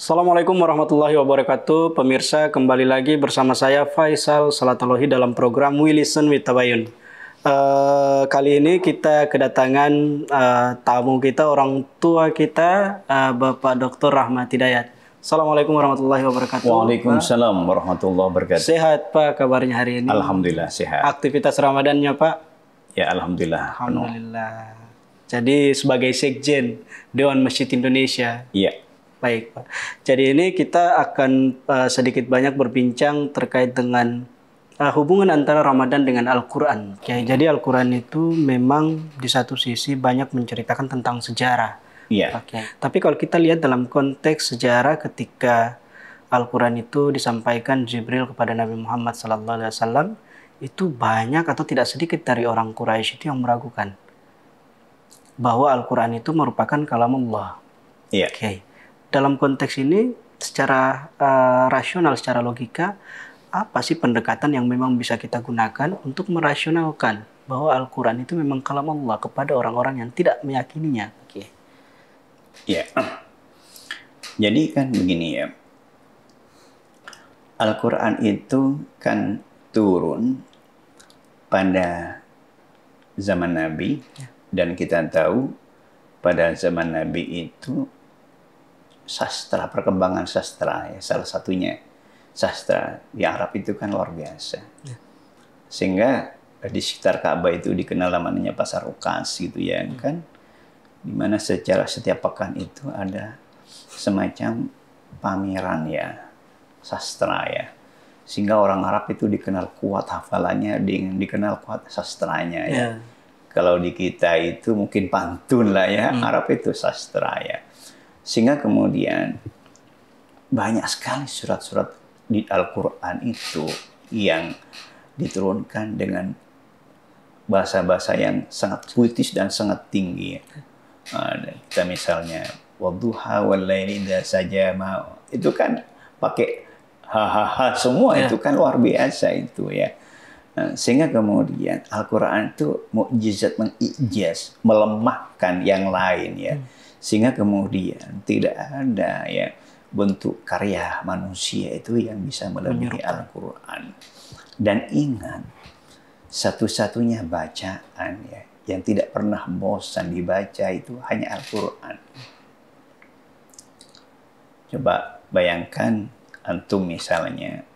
Assalamualaikum warahmatullahi wabarakatuh. Pemirsa, kembali lagi bersama saya Faisal Salatalohi dalam program We Listen with Tabayun. Kali ini kita kedatangan tamu kita, orang tua kita, Bapak Dr. Rahmat Hidayat. Assalamualaikum warahmatullahi wabarakatuh. Waalaikumsalam warahmatullahi wabarakatuh. Sehat Pak kabarnya hari ini? Alhamdulillah sehat. Aktivitas Ramadannya Pak? Ya Alhamdulillah. Alhamdulillah. Jadi sebagai Sekjen Dewan Masjid Indonesia. Iya. Baik Pak. Jadi ini kita akan sedikit banyak berbincang terkait dengan hubungan antara Ramadan dengan Al-Quran. Ya, jadi Al-Quran itu memang di satu sisi banyak menceritakan tentang sejarah. Iya. Oke. Tapi kalau kita lihat dalam konteks sejarah ketika Al-Quran itu disampaikan Jibril kepada Nabi Muhammad SAW, itu banyak atau tidak sedikit dari orang Quraisy itu yang meragukan bahwa Al-Quran itu merupakan kalam Allah. Iya. Oke. Dalam konteks ini, secara rasional, secara logika, apa sih pendekatan yang memang bisa kita gunakan untuk merasionalkan bahwa Al-Quran itu memang kalam Allah kepada orang-orang yang tidak meyakininya? Oke. Iya. Jadi kan begini ya. Al-Quran itu kan turun pada zaman Nabi. Ya. Dan kita tahu pada zaman Nabi itu sastra, perkembangan sastra ya, salah satunya sastra di Arab itu kan luar biasa. Ya. Sehingga di sekitar Ka'bah itu dikenal namanya pasar Ukas gitu ya kan, dimana secara setiap pekan itu ada semacam pameran ya sastra ya, sehingga orang Arab itu dikenal kuat hafalannya, dikenal kuat sastranya ya. Kalau di kita itu mungkin pantun lah ya, Arab itu sastra ya. Sehingga kemudian banyak sekali surat-surat di Al-Quran itu yang diturunkan dengan bahasa-bahasa yang sangat puitis dan sangat tinggi. Kita misalnya wadduha wallaili idza saja ma, itu kan pakai hahaha semua, itu kan luar biasa itu ya. Sehingga kemudian Al-Quran itu mukjizat, mengijaz, melemahkan yang lain ya. Sehingga kemudian tidak ada ya bentuk karya manusia itu yang bisa melebihi Al-Quran. Dan ingat, satu-satunya bacaan ya yang tidak pernah bosan dibaca itu hanya Al-Quran. Coba bayangkan antum misalnya,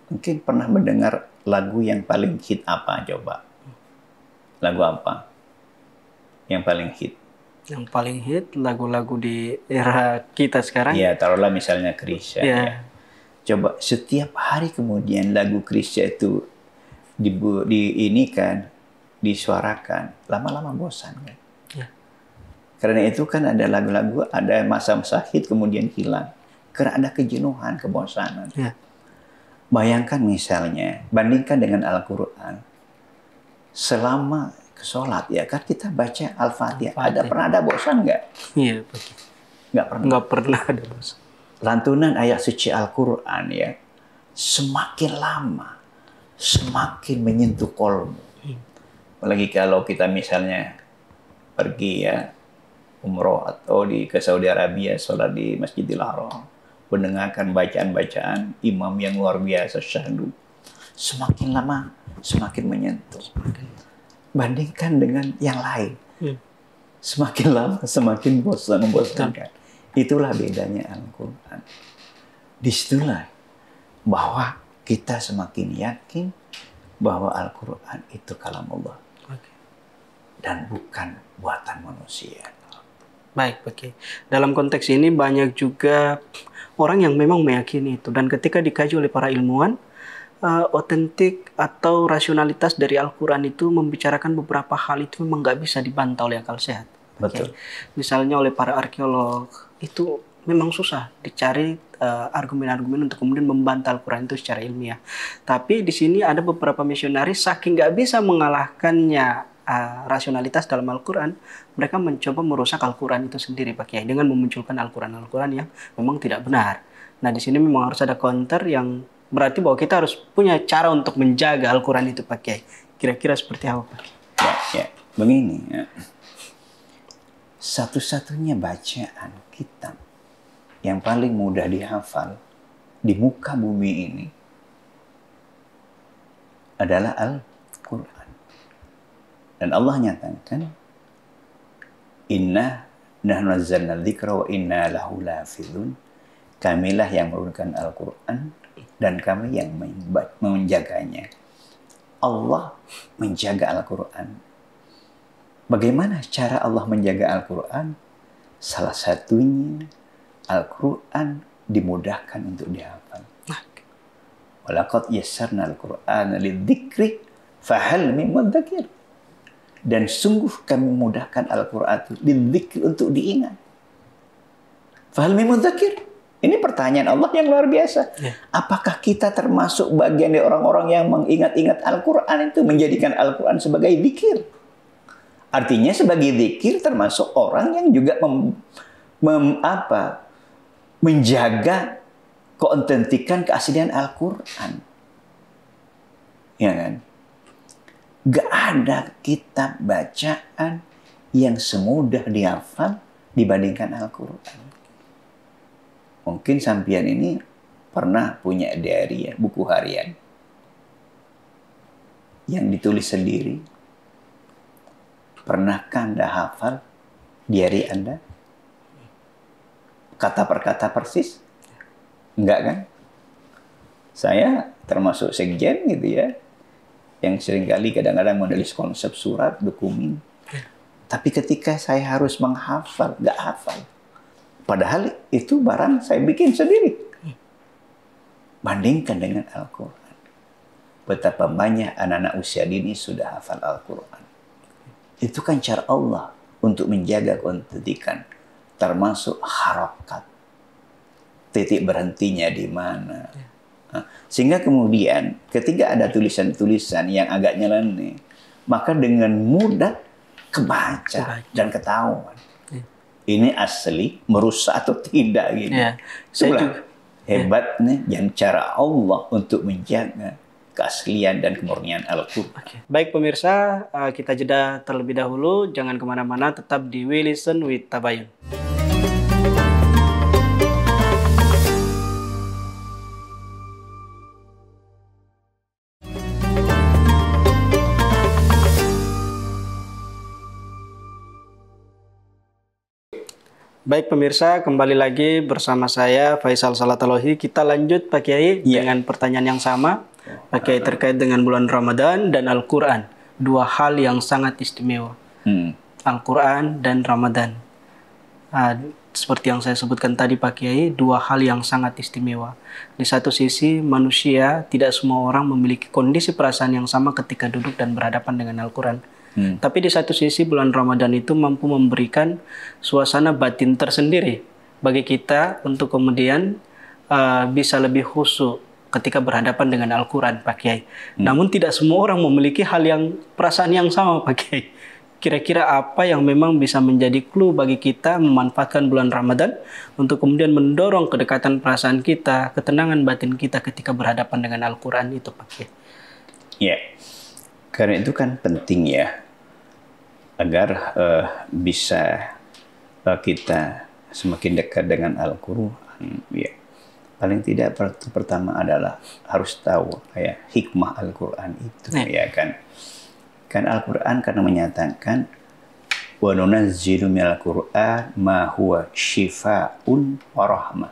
mungkin pernah mendengar lagu yang paling hit apa coba? Lagu apa yang paling hit? Yang paling hit lagu-lagu di era kita sekarang. Ya, taruhlah misalnya Krisya. Ya. Coba setiap hari kemudian lagu Krisya itu ini kan disuarakan, lama-lama bosan kan. Ya. Karena itu kan ada lagu-lagu, ada masa-masa hit kemudian hilang. Karena ada kejenuhan, kebosanan. Ya. Bayangkan misalnya, bandingkan dengan Al-Quran. Selama sholat ya kan kita baca Al-Fatihah. Pernah ada bosan nggak? Iya, nggak pernah. Nggak pernah ada bosan. Lantunan ayat suci Al-Quran ya, semakin lama semakin menyentuh kolbu. Apalagi kalau kita misalnya pergi ya umroh atau ke Saudi Arabia, sholat di Masjidil Haram, mendengarkan bacaan-bacaan imam yang luar biasa syahdu, semakin lama semakin menyentuh. Bandingkan dengan yang lain, semakin lama semakin membosankan. Itulah bedanya Al-Quran. Disitulah bahwa kita semakin yakin bahwa Al-Quran itu kalam Allah dan bukan buatan manusia. Baik, oke. Dalam konteks ini banyak juga orang yang memang meyakini itu, dan ketika dikaji oleh para ilmuwan, otentik atau rasionalitas dari Al-Quran itu membicarakan beberapa hal itu memang nggak bisa dibantah oleh akal sehat. Betul. Misalnya oleh para arkeolog itu memang susah dicari argumen-argumen untuk kemudian membantah Al-Quran itu secara ilmiah. Tapi di sini ada beberapa misionaris saking nggak bisa mengalahkannya rasionalitas dalam Al-Quran, mereka mencoba merusak Al-Quran itu sendiri Pak Kiai dengan memunculkan Al-Quran yang memang tidak benar. Nah di sini memang harus ada counter yang berarti bahwa kita harus punya cara untuk menjaga Al-Quran itu Pak Kiai. Kira-kira seperti apa Pak Kiai? Ya, begini ya. Satu-satunya bacaan kitab yang paling mudah dihafal di muka bumi ini adalah Al-Quran. Dan Allah nyatakan, Inna nahnu nazzalna dzikra wa inna lahu lahafizun. Kamilah yang menurunkan Al-Quran dan kami yang menjaganya. Allah menjaga Al-Quran. Bagaimana cara Allah menjaga Al-Quran? Salah satunya Al-Quran dimudahkan untuk dihafal. Walaqad yassarna al-Qur'ana lidzikri fahal min mudzakir. Dan sungguh kami mudahkan Al-Quran itu lidzikri, untuk diingat. Fahal min mudzakir. Ini pertanyaan Allah yang luar biasa. Apakah kita termasuk bagian dari orang-orang yang mengingat-ingat Al-Quran itu, menjadikan Al-Quran sebagai zikir? Artinya sebagai zikir termasuk orang yang juga menjaga keautentikan keaslian Al-Quran. Ya kan? Gak ada kitab bacaan yang semudah dihafal dibandingkan Al-Quran. Mungkin sampean ini pernah punya diary, ya, buku harian yang ditulis sendiri. Pernahkah Anda hafal diary Anda? Kata per kata persis? Enggak kan? Saya termasuk sekjen gitu ya, yang seringkali kadang-kadang menulis konsep surat, dokumen. Tapi ketika saya harus menghafal, nggak hafal. Padahal itu barang saya bikin sendiri. Bandingkan dengan Al-Quran. Betapa banyak anak-anak usia dini sudah hafal Al-Quran. Itu kan cara Allah untuk menjaga keautentikan, termasuk harokat. Titik berhentinya di mana. Sehingga kemudian ketika ada tulisan-tulisan yang agak nyeleneh, maka dengan mudah kebaca dan ketahuan. Ini asli, merusak atau tidak gitu. Itulah hebatnya yang cara Allah untuk menjaga keaslian dan kemurnian Al-Quran. Baik pemirsa, kita jeda terlebih dahulu. Jangan kemana-mana, tetap di We Listen with Tabayun. Baik pemirsa, kembali lagi bersama saya Faisal Salatalohi. Kita lanjut Pak Kiai dengan pertanyaan yang sama. Pak Kiai, terkait dengan bulan Ramadan dan Al-Quran. Dua hal yang sangat istimewa. Al-Quran dan Ramadan. Seperti yang saya sebutkan tadi Pak Kiai, dua hal yang sangat istimewa. Di satu sisi manusia, tidak semua orang memiliki kondisi perasaan yang sama ketika duduk dan berhadapan dengan Al-Quran. Tapi di satu sisi bulan Ramadan itu mampu memberikan suasana batin tersendiri bagi kita untuk kemudian bisa lebih khusyuk ketika berhadapan dengan Al-Quran, Pak Kiai. Namun tidak semua orang memiliki perasaan yang sama, Pak Kiai. Kira-kira apa yang memang bisa menjadi clue bagi kita memanfaatkan bulan Ramadan untuk kemudian mendorong kedekatan perasaan kita, ketenangan batin kita ketika berhadapan dengan Al-Quran itu, Pak Kiai? Ya, karena itu kan penting ya, agar bisa kita semakin dekat dengan Al-Quran. Ya. Paling tidak pertama adalah harus tahu ya hikmah Al-Quran itu, ya kan. Kan Al-Quran karena menyatakan wa nunazzilu minal Qur'an ma huwa syifaa'un wa rahmah.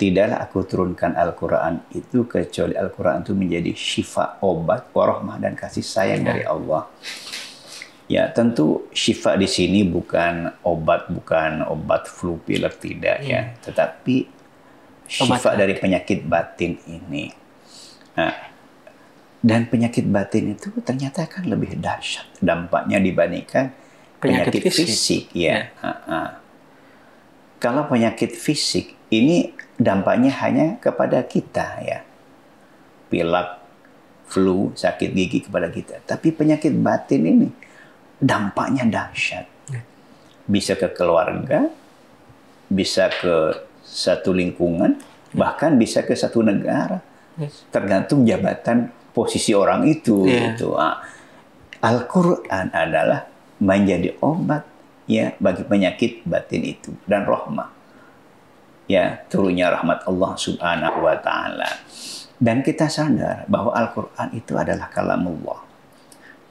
Tidaklah aku turunkan Al-Quran itu kecuali Al-Quran itu menjadi syifa, obat, warahmah, dan kasih sayang dari Allah. Ya, tentu syifa di sini bukan obat flu pilek, tidak ya, tetapi syifa dari penyakit batin ini. Nah, dan penyakit batin itu ternyata kan lebih dahsyat dampaknya dibandingkan penyakit fisik ya. Kalau penyakit fisik ini dampaknya hanya kepada kita ya. Pilek, flu, sakit gigi kepada kita. Tapi penyakit batin ini dampaknya dahsyat. Bisa ke keluarga, bisa ke satu lingkungan, bahkan bisa ke satu negara. Tergantung jabatan posisi orang itu. Gitu. Al-Quran adalah menjadi obat ya bagi penyakit batin itu dan rahmah. ya turunnya rahmat Allah Subhanahu wa taala. Dan kita sadar bahwa Al-Qur'an itu adalah kalamullah.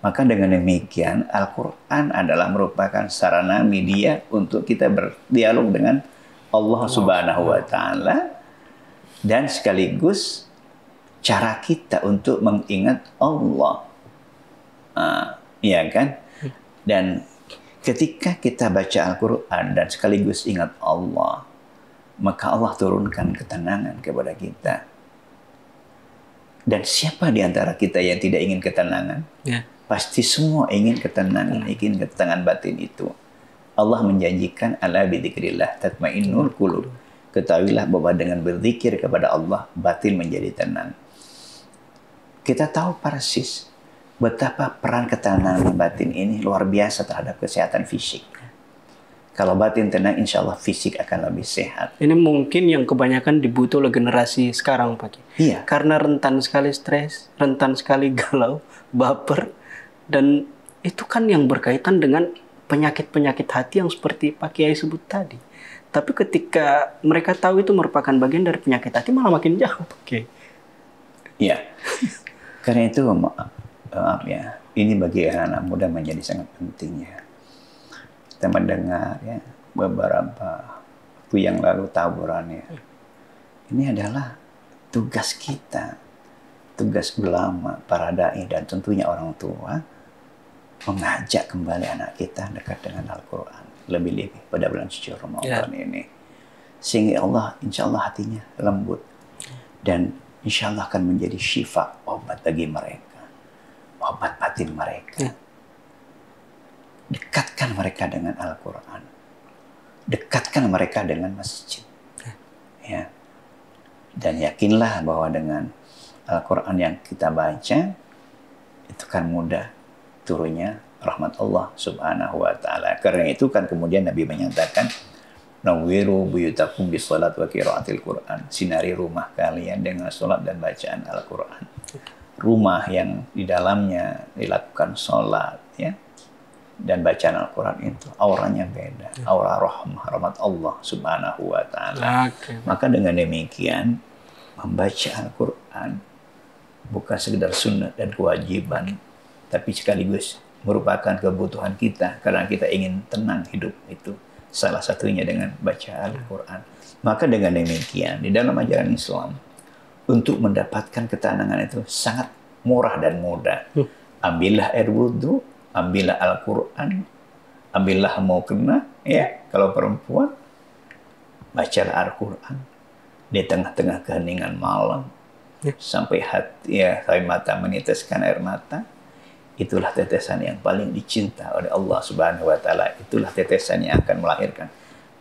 Maka dengan demikian Al-Qur'an adalah merupakan sarana media untuk kita berdialog dengan Allah Subhanahu wa taala, dan sekaligus cara kita untuk mengingat Allah. Ya kan? Dan ketika kita baca Al-Quran dan sekaligus ingat Allah, maka Allah turunkan ketenangan kepada kita. Dan siapa di antara kita yang tidak ingin ketenangan? Ya. Pasti semua ingin ketenangan, ingin ketenangan batin itu. Allah menjanjikan, ala bidzikrillah tatmainnul qulub. Ketahuilah bahwa dengan berzikir kepada Allah, batin menjadi tenang. Kita tahu persis betapa peran ketenangan batin ini luar biasa terhadap kesehatan fisik. Kalau batin tenang, insya Allah fisik akan lebih sehat. Ini mungkin yang kebanyakan dibutuh oleh generasi sekarang, Pak. Iya. Karena rentan sekali stres, rentan sekali galau, baper, dan itu kan yang berkaitan dengan penyakit-penyakit hati yang seperti Pak Kiai sebut tadi. Tapi ketika mereka tahu itu merupakan bagian dari penyakit hati, malah makin jauh, Pak Kiai. Iya. Karena itu, maaf ya, ini bagi anak-anak muda menjadi sangat penting ya. Kita mendengar ya beberapa waktu yang lalu taburan ya. Ini adalah tugas kita, tugas ulama, para dai, dan tentunya orang tua mengajak kembali anak kita dekat dengan Al-Quran, lebih-lebih pada bulan suci Ramadan ini, sehingga Allah, insya Allah hatinya lembut dan insya Allah akan menjadi syifa, obat bagi mereka, obat batin mereka. Dekatkan mereka dengan Al-Quran. Dekatkan mereka dengan masjid. Ya. Dan yakinlah bahwa dengan Al-Quran yang kita baca, itu kan mudah turunnya rahmat Allah Subhanahu wa ta'ala. Karena itu kan kemudian Nabi menyatakan, nawwiru buyutakum bisolat wa qiraatil Quran. Sinari rumah kalian dengan solat dan bacaan Al-Quran. Rumah yang di dalamnya dilakukan solat, ya, dan bacaan Al-Quran itu auranya beda, aura rahmat Allah Subhanahu wa ta'ala. Maka dengan demikian membaca Al-Quran bukan sekedar sunnah dan kewajiban, tapi sekaligus merupakan kebutuhan kita karena kita ingin tenang hidup itu. Salah satunya dengan baca Al-Quran. Maka dengan demikian di dalam ajaran Islam, untuk mendapatkan ketenangan itu sangat murah dan mudah. Ambillah air wudhu, ambillah Al-Quran, ambillah mukena, ya, kalau perempuan, bacalah Al-Quran di tengah-tengah keheningan malam, sampai hati, ya, sampai mata meneteskan air mata. Itulah tetesan yang paling dicinta oleh Allah Subhanahu wa ta'ala. Itulah tetesan yang akan melahirkan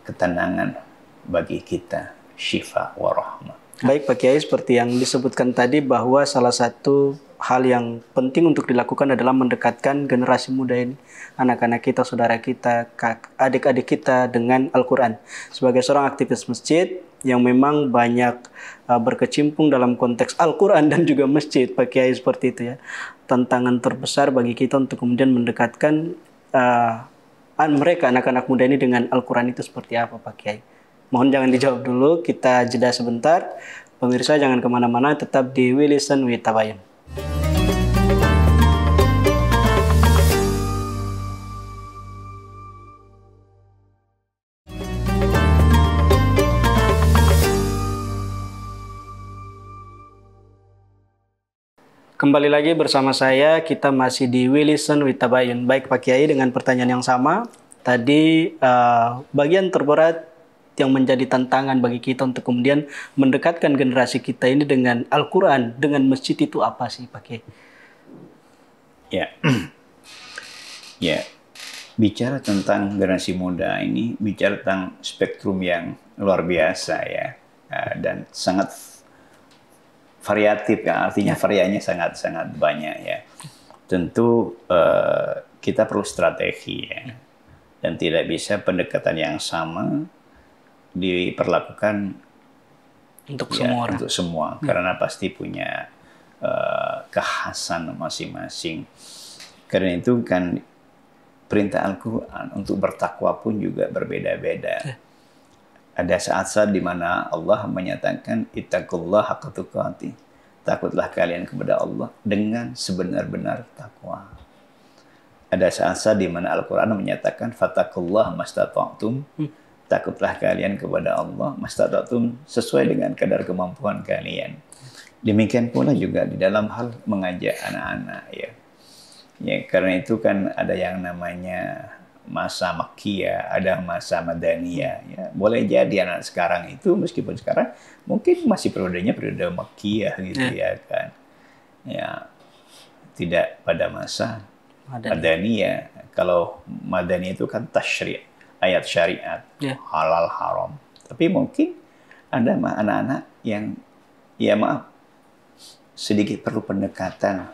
ketenangan bagi kita, syifa wa rahmah. Baik Pak Kiai, seperti yang disebutkan tadi bahwa salah satu hal yang penting untuk dilakukan adalah mendekatkan generasi muda ini, anak-anak kita, saudara kita, adik-adik kita dengan Al-Quran. Sebagai seorang aktivis masjid yang memang banyak berkecimpung dalam konteks Al-Quran dan juga masjid, Pak Kiai, seperti itu ya. Tantangan terbesar bagi kita untuk kemudian mendekatkan mereka, anak-anak muda ini dengan Al-Quran itu seperti apa, Pak Kiai? Mohon jangan dijawab dulu, kita jeda sebentar. Pemirsa jangan kemana-mana, tetap di We Listen We Tabayun. Kembali lagi bersama saya, kita masih di We Listen We Tabayun. Baik Pak Kiai, dengan pertanyaan yang sama, tadi bagian terberat yang menjadi tantangan bagi kita untuk kemudian mendekatkan generasi kita ini dengan Al-Quran, dengan masjid itu apa sih Pak Kiai? Ya, ya, bicara tentang generasi muda ini, bicara tentang spektrum yang luar biasa ya, dan sangat variatif ya, artinya variannya sangat-sangat banyak ya. Tentu kita perlu strategi ya, dan tidak bisa pendekatan yang sama diperlakukan untuk semua orang. Untuk semua, karena pasti punya kekhasan masing-masing. Karena itu kan perintah Al-Quran untuk bertakwa pun juga berbeda-beda. Ada saat-saat di mana Allah menyatakan ittaqullah haqqa tuqatih. Takutlah kalian kepada Allah dengan sebenar-benar takwa. Ada saat-saat di mana Al-Qur'an menyatakan fattaqullah mastata'tum. Takutlah kalian kepada Allah mastata'tum sesuai dengan kadar kemampuan kalian. Demikian pula juga di dalam hal mengajak anak-anak ya. Ya, karena itu kan ada yang namanya masa Makkiyah, ada masa Madaniyah. Ya, boleh jadi anak sekarang itu meskipun sekarang mungkin masih periodenya periode Makkiyah gitu ya kan. Ya, tidak pada masa Madaniyah. Kalau Madaniyah itu kan tasyri', ayat syariat, halal haram. Tapi mungkin ada anak-anak yang ya maaf sedikit perlu pendekatan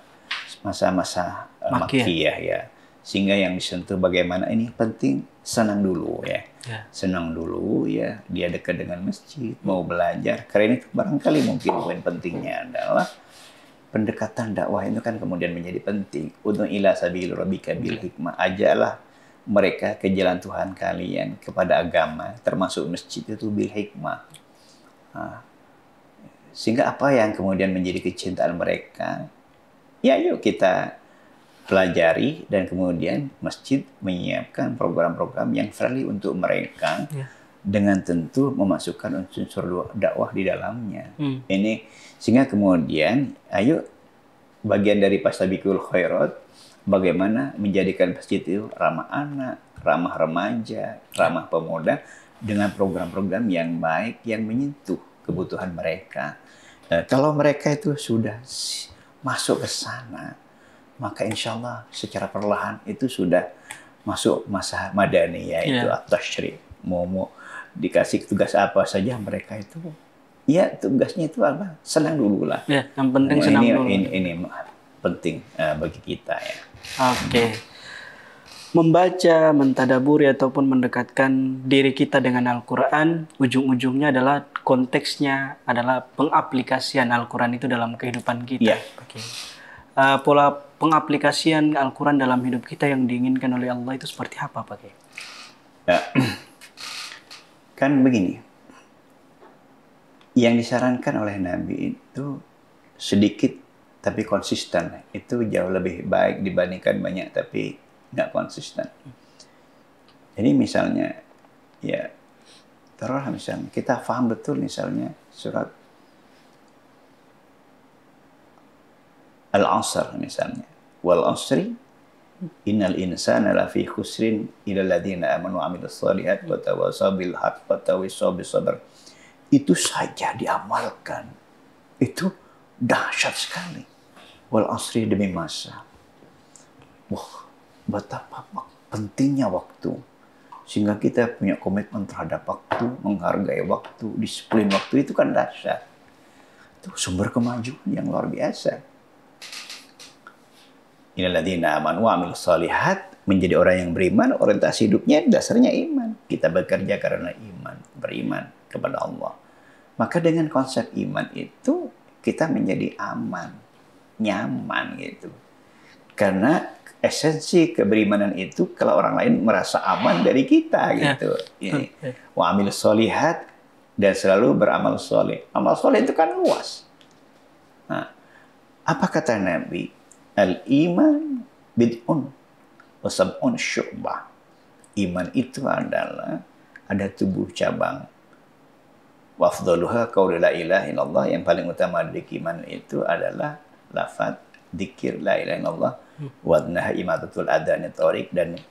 masa-masa Makkiyah ya. Sehingga yang disentuh bagaimana ini penting senang dulu ya. Senang dulu ya, dia dekat dengan masjid, mau belajar. Karena itu barangkali mungkin poin pentingnya adalah pendekatan dakwah itu kan kemudian menjadi penting. Ud'u ila sabil rabbika bil hikmah. Ajalah mereka ke jalan Tuhan kalian kepada agama, termasuk masjid itu bil hikmah. Sehingga apa yang kemudian menjadi kecintaan mereka, ya yuk kita pelajari, dan kemudian masjid menyiapkan program-program yang friendly untuk mereka dengan tentu memasukkan unsur dakwah di dalamnya. Ini sehingga kemudian ayo bagian dari Fastabiqul Khairat bagaimana menjadikan masjid itu ramah anak, ramah remaja, ramah pemuda dengan program-program yang baik yang menyentuh kebutuhan mereka. Kalau mereka itu sudah masuk ke sana, maka insya Allah secara perlahan itu sudah masuk masa Madaniyah itu at-tasyri'. Mau dikasih tugas apa saja mereka itu, ya tugasnya itu apa? Senang dulu lah. Ya, yang penting senang dulu. Ini penting bagi kita ya. Oke. Membaca, mentadaburi ataupun mendekatkan diri kita dengan Al-Quran, ujung-ujungnya adalah konteksnya adalah pengaplikasian Al-Quran itu dalam kehidupan kita. Oke. Pola pengaplikasian Al-Quran dalam hidup kita yang diinginkan oleh Allah itu seperti apa, Pak Kiai? Ya. Kan begini, yang disarankan oleh Nabi itu sedikit tapi konsisten. Itu jauh lebih baik dibandingkan banyak tapi nggak konsisten. Jadi misalnya, ya taruhlah misalnya kita paham betul misalnya surat Al-Asr misalnya. Wal asri innal insana lafi khusrin illa alladziina aamanu wa 'amilus shalihaati wa tawassaw bil haqqi wa tawassaw bis sabr. Itu saja diamalkan. Itu dahsyat sekali. Wal asri demi masa. Wah, betapa pentingnya waktu. Sehingga kita punya komitmen terhadap waktu, menghargai waktu, disiplin waktu itu kan dahsyat. Itu sumber kemajuan yang luar biasa. Innalladzina amanu wa 'amilus shalihat, menjadi orang yang beriman, orientasi hidupnya dasarnya iman. Kita bekerja karena iman, beriman kepada Allah. Maka dengan konsep iman itu kita menjadi aman, nyaman gitu. Karena esensi keberimanan itu kalau orang lain merasa aman dari kita gitu. Wa 'amilus shalihat, dan selalu beramal soleh. Amal soleh itu kan luas. Nah, apa kata Nabi? Al-iman bid'un wa sab'un syu'bah. Iman itu adalah ada tubuh cabang. Wa afdaluha qaulu la ilaha illallah, yang paling utama dari iman itu adalah lafaz dzikir la ilaha illallah, wa adnaha imatatul adani thoriq, dan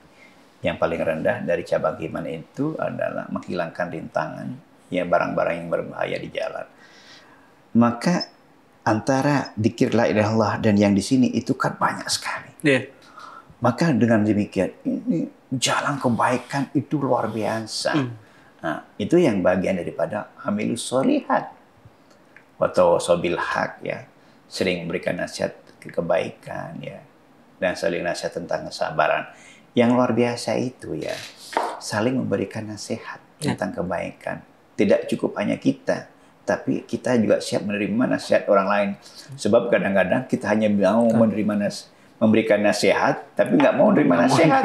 yang paling rendah dari cabang iman itu adalah menghilangkan rintangan ya barang-barang yang berbahaya di jalan. Maka antara dzikir la ilaha illallah dan yang di sini itu kan banyak sekali. Maka dengan demikian ini jalan kebaikan itu luar biasa. Nah, itu yang bagian daripada amilus sholihat. Wa tawassaw bil haq ya. Sering memberikan nasihat kebaikan ya. Dan saling nasihat tentang kesabaran. Yang luar biasa itu ya, saling memberikan nasihat tentang kebaikan. Tidak cukup hanya kita, tapi kita juga siap menerima nasihat orang lain. Sebab kadang-kadang kita hanya mau memberikan nasihat, tapi nggak mau menerima nasihat.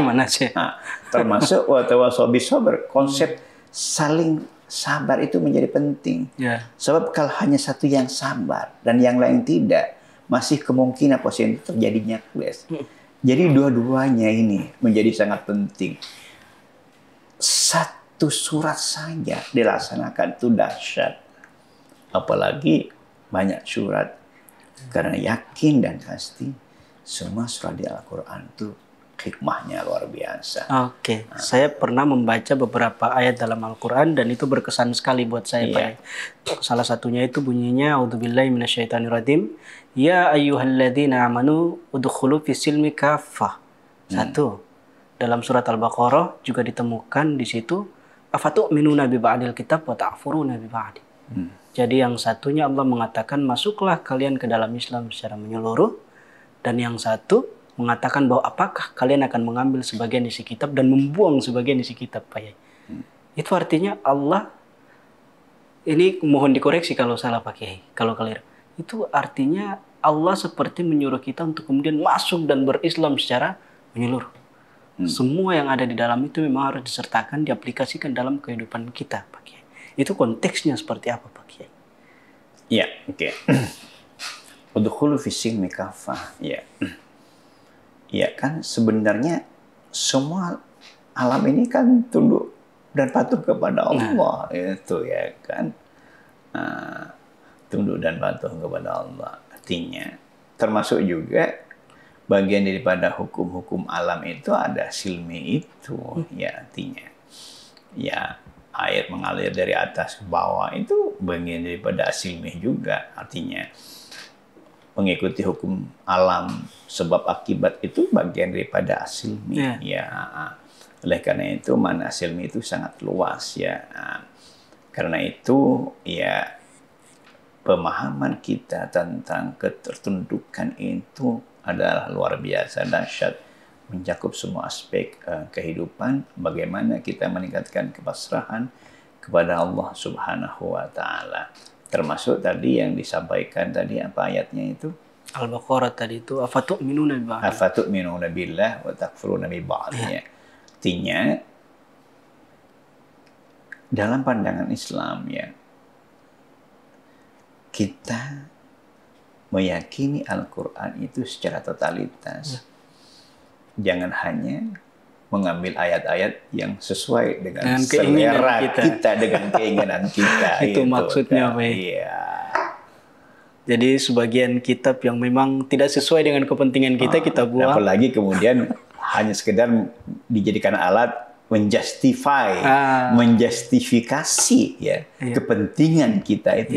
Nah, termasuk wa tawassaw bis sabr, konsep saling sabar itu menjadi penting. Ya. Sebab kalau hanya satu yang sabar dan yang lain tidak, masih kemungkinan positif terjadinya clash. Jadi dua-duanya ini menjadi sangat penting. Satu surat saja dilaksanakan itu dahsyat. Apalagi banyak surat. Karena yakin dan pasti semua surat di Al-Quran itu hikmahnya luar biasa. Oke, saya pernah membaca beberapa ayat dalam Al-Quran dan itu berkesan sekali buat saya, Pak Yai. Salah satunya itu bunyinya, A'udzubillahi minasyaitonirrajim. Ya ayyuhalladzina amanu udkhulu fisilmi kaffah. Satu. Dalam surat Al-Baqarah juga ditemukan di situ, afatu'minuna bi ba'dil kitab wa ta'furuna bi ba'd. Jadi yang satunya Allah mengatakan masuklah kalian ke dalam Islam secara menyeluruh, dan yang satu mengatakan bahwa apakah kalian akan mengambil sebagian isi kitab dan membuang sebagian isi kitab, Pak Yai. Itu artinya Allah, ini mohon dikoreksi kalau salah, Pak Yai, kalau keliru. Itu artinya Allah seperti menyuruh kita untuk kemudian masuk dan berislam secara menyeluruh. Semua yang ada di dalam itu memang harus disertakan, diaplikasikan dalam kehidupan kita, Pak Yai. Itu konteksnya seperti apa, Pak Yai? Ya, oke. Udkhulu fisilmi kaffah. Ya. Ya kan sebenarnya semua alam ini kan tunduk dan patuh kepada Allah. Itu ya kan. Tunduk dan patuh kepada Allah. Artinya termasuk juga bagian daripada hukum-hukum alam itu ada silmi itu. Ya artinya ya air mengalir dari atas ke bawah itu bagian daripada silmi juga. Artinya mengikuti hukum alam sebab akibat itu bagian daripada asilmi. Ya, oleh karena itu makna asilmi itu sangat luas ya. Karena itu ya pemahaman kita tentang ketertundukan itu adalah luar biasa dahsyat, mencakup semua aspek kehidupan. Bagaimana kita meningkatkan kepasrahan kepada Allah Subhanahu wa Ta'ala. Termasuk tadi yang disampaikan tadi apa ayatnya itu? Al-Baqarah tadi itu afatu'minuna bi ba'd. Afatu'minuna billah wa takfuruna bi ba'd. Artinya dalam pandangan Islam ya, kita meyakini Al-Quran itu secara totalitas. Jangan hanya mengambil ayat-ayat yang sesuai dengan selera kita, dengan keinginan kita. Itu maksudnya, Pak. Iya. Jadi sebagian kitab yang memang tidak sesuai dengan kepentingan kita, kita buang. Apalagi kemudian hanya sekedar dijadikan alat menjustifikasi ya kepentingan kita itu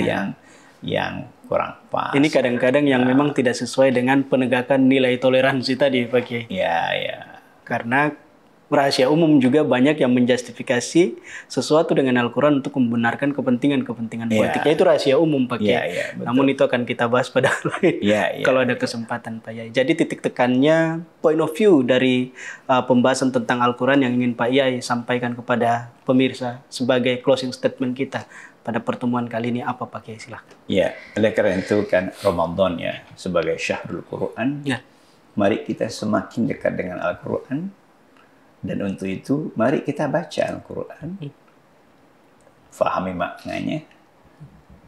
yang kurang pas. Ini kadang-kadang yang memang tidak sesuai dengan penegakan nilai toleransi tadi, Pak Kiai. Iya. Karena rahasia umum juga banyak yang menjustifikasi sesuatu dengan Al-Quran untuk membenarkan kepentingan-kepentingan politiknya. Itu rahasia umum, Pak Kiai. Namun itu akan kita bahas pada lain kalau ada kesempatan, Pak Yai. Jadi titik tekannya, point of view dari pembahasan tentang Al-Quran yang ingin Pak Yai sampaikan kepada pemirsa sebagai closing statement kita pada pertemuan kali ini apa, Pak Kiai? Silahkan. Ya, oleh karena itu kan Ramadan ya sebagai syahrul Quran. Mari kita semakin dekat dengan Al-Quran. Dan untuk itu, mari kita baca Al-Quran, fahami maknanya,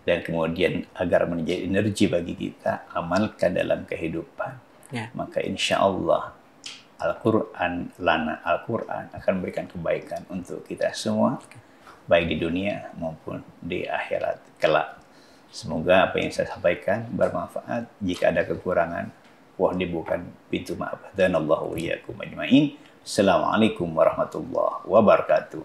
dan kemudian agar menjadi energi bagi kita, amalkan dalam kehidupan. Maka insya Allah, Al-Quran akan memberikan kebaikan untuk kita semua, baik di dunia maupun di akhirat kelak. Semoga apa yang saya sampaikan bermanfaat. Jika ada kekurangan, mohon dibuka pintu maaf. Dan Allahu iyyakum ajma'in. Assalamualaikum warahmatullahi wabarakatuh.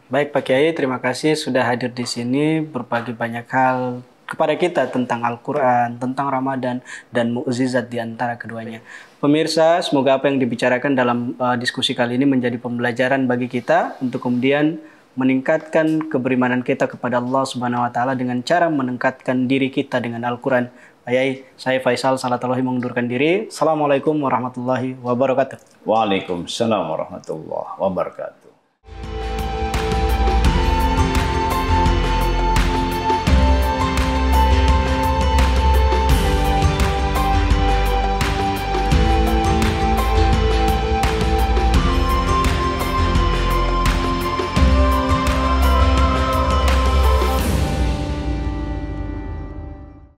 Baik Pak Kiai, terima kasih sudah hadir di sini berbagi banyak hal kepada kita tentang Al-Quran, tentang Ramadan, dan mukjizat di antara keduanya. Pemirsa, semoga apa yang dibicarakan dalam diskusi kali ini menjadi pembelajaran bagi kita untuk kemudian meningkatkan keberimanan kita kepada Allah Subhanahu wa Ta'ala dengan cara meningkatkan diri kita dengan Al-Quran. Ayai, saya Faisal Salatullahi mengundurkan diri. Assalamualaikum warahmatullahi wabarakatuh. Waalaikumsalam warahmatullahi wabarakatuh.